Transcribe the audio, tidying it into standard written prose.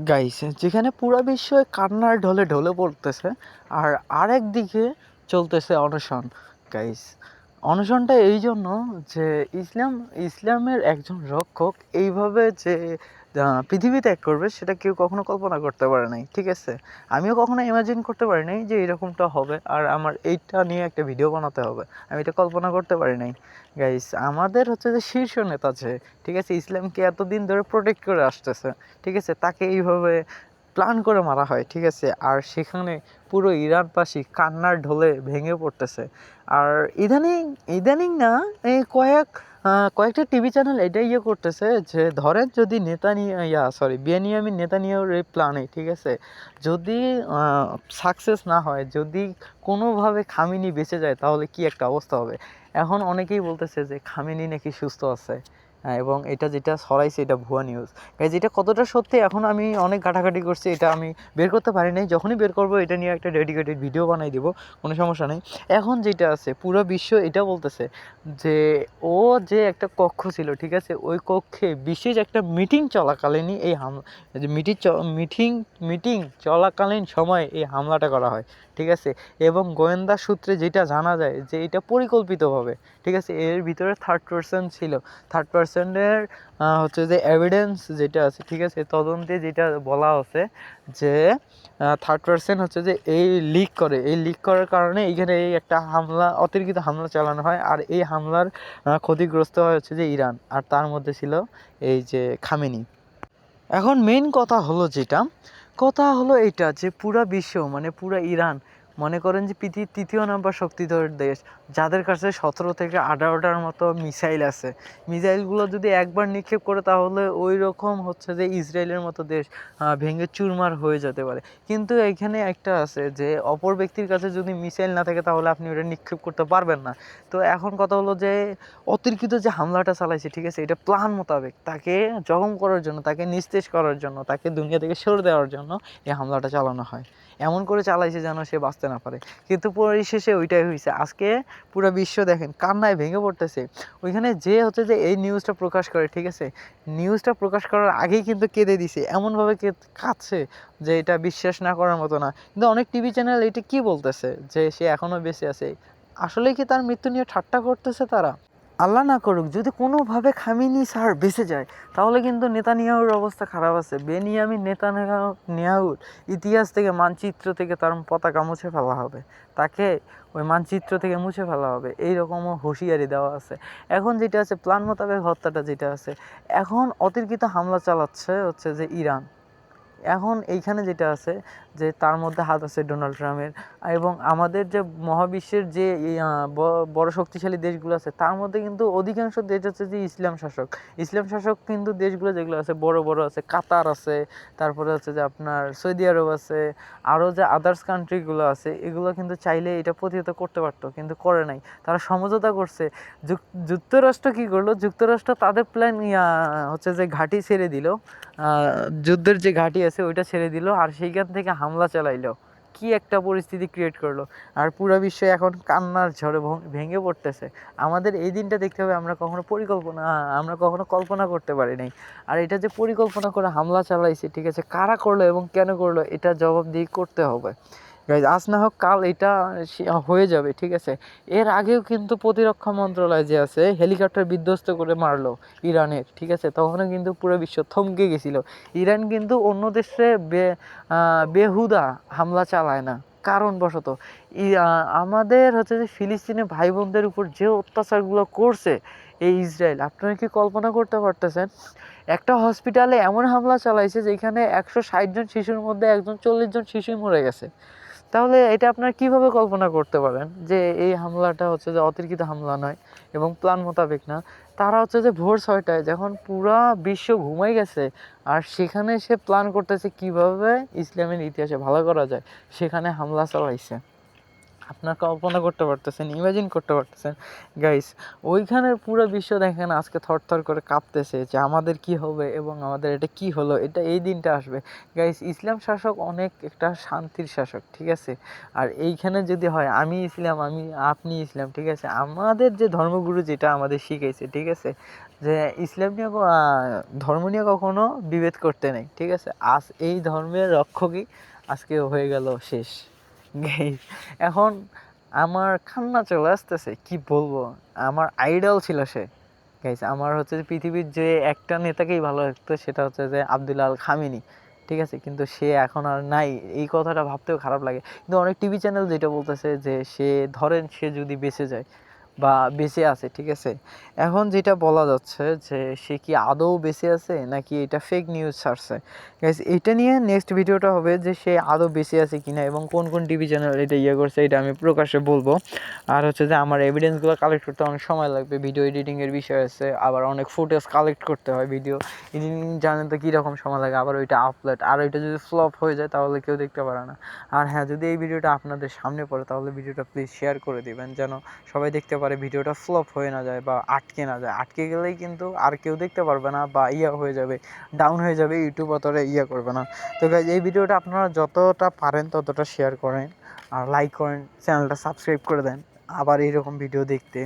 Guys, যেখানে পুরা বিশ্ব কান্নার ঢলে ঢলে পড়তেছে, আর আরেক দিকে চলতেছে অনশন। গাইস, অনশনটা এই জন্য যে ইসলামের একজন রক্ষক এইভাবে যে পৃথিবী ত্যাগ করবে সেটা কেউ কখনো কল্পনা করতে পারে নাই। ঠিক আছে, আমিও কখনো ইমাজিন করতে পারি নাই যে এরকমটা হবে আর আমার এইটা নিয়ে একটা ভিডিও বানাতে হবে। আমি এটা কল্পনা করতে পারি নাই। গাইস, আমাদের হচ্ছে যে শীর্ষ নেতা যে, ঠিক আছে, ইসলামকে এতদিন ধরে প্রোটেক্ট করে আসতেছে, ঠিক আছে, তাকে এইভাবে প্ল্যান করে মারা হয়। ঠিক আছে, আর সেখানে পুরো ইরানবাসী কান্নার ঢলে ভেঙে পড়তেছে। আর ইদানিং ইদানিং না, এই কয়েকটা টিভি চ্যানেল এটা করতেছে যে ধরেন যদি বেনিয়ামিন নেতানিয়াহুর এই প্ল্যানে, ঠিক আছে, যদি সাকসেস না হয়, যদি কোনোভাবে খামেনি বেঁচে যায় তাহলে কি একটা অবস্থা হবে। এখন অনেকেই বলতেছে যে খামেনি নাকি সুস্থ আছে, এবং এটা যেটা ছড়াইছে এটা ভুয়া নিউজ। গাইজ, এটা কতটা সত্যি এখন আমি অনেক ঘাটাঘাটি করছি, এটা আমি বের করতে পারি নাই। যখনই বের করবো এটা নিয়ে একটা ডেডিকেটেড ভিডিও বানাই দিব, কোনো সমস্যা নেই। এখন যেটা আছে পুরো বিশ্ব এটা বলতেছে যে ও যে একটা কক্ষ ছিল, ঠিক আছে, ওই কক্ষে বিশেষ একটা মিটিং চলাকালীনই এই যে মিটিং চলাকালীন সময় এই হামলাটা করা হয়। ঠিক আছে, এবং গোয়েন্দা সূত্রে যেটা জানা যায় যে এটা পরিকল্পিতভাবে, ঠিক আছে, এর ভিতরে থার্ড পারসন ছিল। থার্ড পারসনের হচ্ছে যে এভিডেন্স যেটা আছে, ঠিক আছে, তদন্তে যেটা বলা আছে যে থার্ড পারসন হচ্ছে যে এই লিক করার কারণে এইখানে এই একটা অতিরিক্ত হামলা চালানো হয়। আর এই হামলার ক্ষতিগ্রস্ত হয় হচ্ছে যে ইরান, আর তার মধ্যে ছিল এই যে খামেনি। এখন মেইন কথা হলো এইটা যে পুরা বিশ্ব মানে পুরা ইরান, মনে করেন যে পৃথিবীর তৃতীয় নাম্বার শক্তিধর দেশ, যাদের কাছে 17 থেকে 18টার মতো মিসাইল আছে। মিসাইলগুলো যদি একবার নিক্ষেপ করে তাহলে ওই রকম হচ্ছে যে ইসরায়েলের মতো দেশ ভেঙে চুরমার হয়ে যেতে পারে। কিন্তু এখানে একটা আছে যে অপর ব্যক্তির কাছে যদি মিসাইল না থাকে তাহলে আপনি ওটা নিক্ষেপ করতে পারবেন না। তো এখন কথা হলো যে অতিরিক্ত যে হামলাটা চালাইছে, ঠিক আছে, এটা প্ল্যান মোতাবেক তাকে জখম করার জন্য, তাকে নিস্তেজ করার জন্য, তাকে দুনিয়া থেকে সরে দেওয়ার জন্য এই হামলাটা চালানো হয়। এমন করে চালাইছে যেন সে বাঁচতে না পারে, কিন্তু পরিশেষে ওইটাই হয়েছে। আজকে পুরো বিশ্ব দেখেন কান্নায় ভেঙে পড়তেছে। ওইখানে যে হচ্ছে যে এই নিউজটা প্রকাশ করে, ঠিক আছে, নিউজটা প্রকাশ করার আগেই কিন্তু কেঁদে দিছে, এমনভাবে কাঁদছে যে এটা বিশ্বাস না করার মতো না। কিন্তু অনেক টিভি চ্যানেল এটা কি বলতেছে যে সে এখনও বেঁচে আছে। আসলে কি তার মৃত্যু নিয়ে ঠাট্টা করতেছে তারা? আল্লাহ না করুক যদি কোনোভাবে খামেনি স্যার বেঁচে যায় তাহলে কিন্তু নেতানিয়াহুর অবস্থা খারাপ আছে। বেনিয়ামিন নেতানিয়াহুর ইতিহাস থেকে, মানচিত্র থেকে তার পতাকা মুছে ফেলা হবে, তাকে ওই মানচিত্র থেকে মুছে ফেলা হবে, এইরকমও হুঁশিয়ারি দেওয়া আছে। এখন যেটা আছে প্ল্যান মোতাবেক হত্যাটা যেটা আছে, এখন অতিরিক্ত হামলা চালাচ্ছে হচ্ছে যে ইরান। এখন এইখানে যেটা আছে যে তার মধ্যে হাত আছে ডোনাল্ড ট্রাম্পের, এবং আমাদের যে মহাবিশ্বের যে বড় শক্তিশালী দেশগুলো আছে তার মধ্যে কিন্তু অধিকাংশ দেশ হচ্ছে যে ইসলাম শাসক কিন্তু দেশগুলো যেগুলো আছে বড় বড় আছে, কাতার আছে, তারপরে হচ্ছে যে আপনার সৌদি আরব আছে, আরও যে আদার্স কান্ট্রিগুলো আছে, এগুলো কিন্তু চাইলে এটা প্রতিহত করতে পারতো, কিন্তু করে নাই। তারা সমঝোতা করছে। যুক্তরাষ্ট্র কি করলো, যুক্তরাষ্ট্র তাদের প্ল্যান হচ্ছে যে ঘাঁটি ছেড়ে দিল, যুদ্ধের যে ঘাঁটি আছে ওইটা ছেড়ে দিল, আর সেইখান থেকে হামলা চালাইলো। কি একটা পরিস্থিতি ক্রিয়েট করলো, আর পুরো বিশ্ব এখন কান্নার ঝড়ে ভেঙে পড়তেছে। আমাদের এই দিনটা দেখতে হবে, আমরা কখনো কল্পনা করতে পারি নাই। আর এটা যে পরিকল্পনা করে হামলা চালাইছে, ঠিক আছে, কারা করলো এবং কেন করলো এটা জবাবদিহি করতে হবে। গাইজ, আজ না হোক কাল এটা হয়ে যাবে, ঠিক আছে। এর আগেও কিন্তু প্রতিরক্ষা মন্ত্রণালয় যে আছে হেলিকপ্টার বিধ্বস্ত করে মারলো ইরানের, ঠিক আছে, তখনও কিন্তু পুরো বিশ্ব থমকে গেছিল। ইরান কিন্তু অন্য দেশে বেহুদা হামলা চালায় না, কারণবশত। আমাদের হচ্ছে যে ফিলিস্তিনি ভাই বোনদের উপর যে অত্যাচারগুলো করছে এই ইসরায়েল, আপনারা কি কল্পনা করতে পারতেছেন? একটা হসপিটালে এমন হামলা চালাইছে যেখানে 160 জন শিশুর মধ্যে একজন 40 জন শিশুই মরে গেছে। তাহলে এটা আপনারা কিভাবে কল্পনা করতে পারেন যে এই হামলাটা হচ্ছে যে অতর্কিত হামলা নয় এবং প্ল্যান মোতাবেক না? তারা হচ্ছে যে ভোর 6টায় যখন পুরা বিশ্ব ঘুমাই গেছে, আর সেখানে সে প্ল্যান করতেছে কিভাবে ইসলামের ইতিহাসে ভালো করা যায়, সেখানে হামলা চালাইছে। আপনার কল্পনা করতে পারতেছেন, ইমাজিন করতে পারতেছেন? গাইস, ওইখানের পুরো বিশ্ব দেখেন আজকে থরথর করে কাঁপতেছে যে আমাদের কি হবে এবং আমাদের এটা কি হলো, এটা এই দিনটা আসবে। গাইস, ইসলাম শাসক অনেক একটা শান্তির শাসক, ঠিক আছে। আর এইখানে যদি হয় আপনি ইসলাম, ঠিক আছে, আমাদের যে ধর্মগুরু যেটা আমাদের শিখাইছে, ঠিক আছে, যে ইসলাম নিয়ে ধর্ম নিয়ে কখনো বিভেদ করতে নেই, ঠিক আছে। আজ এই ধর্মের রক্ষকই আজকে হয়ে গেল শেষ। Guys, এখন আমার কান্না চলে আসতেছে, কি বলবো, আমার আইডল ছিল সে। গাইস, আমার হচ্ছে যে পৃথিবীর যে একটা নেতাকেই ভালো লাগতো, সেটা হচ্ছে যে আব্দুল আল খামিনি, ঠিক আছে। কিন্তু সে এখন আর নাই, এই কথাটা ভাবতেও খারাপ লাগে। কিন্তু অনেক টিভি চ্যানেল যেটা বলতেছে যে সে, ধরেন সে যদি বেঁচে যায় বা বেঁচে আছে, ঠিক আছে। এখন যেটা বলা যাচ্ছে যে সে কি আদৌ বেঁচে আছে নাকি এটা ফেক নিউজ ছাড়ছে। গাইস, এটা নিয়ে নেক্সট ভিডিওটা হবে যে সে আদৌ বেঁচে আছে কিনা এবং কোন কোন টিভি চ্যানেল এটা করছে, এটা আমি প্রকাশ্যে বলবো। আর হচ্ছে যে আমার এভিডেন্সগুলো কালেক্ট করতে অনেক সময় লাগবে, ভিডিও এডিটিংয়ের বিষয় আছে, আবার অনেক ফুটেজ কালেক্ট করতে হয়। ভিডিও এডিটিং জানেন তো কীরকম সময় লাগে, আবার ওইটা আপলোড, আর ওইটা যদি ফ্লপ হয়ে যায় তাহলে কেউ দেখতে পারে না। আর হ্যাঁ, যদি এই ভিডিওটা আপনাদের সামনে পড়ে তাহলে ভিডিওটা প্লিজ শেয়ার করে দিবেন, যেন সবাই দেখতে পারে, ভিডিওটা ফ্লপ হয়ে না যায় বা আটকে না যায়। আটকে গেলেই কিন্তু আর কেউ দেখতে পারবে না বা হয়ে যাবে, ডাউন হয়ে যাবে, ইউটিউব অতটা করবে না। তো গাইজ, এই ভিডিওটা আপনারা যতটা পারেন ততটা শেয়ার করেন আর লাইক করেন, চ্যানেলটা সাবস্ক্রাইব করে দেন আবার এইরকম ভিডিও দেখতে।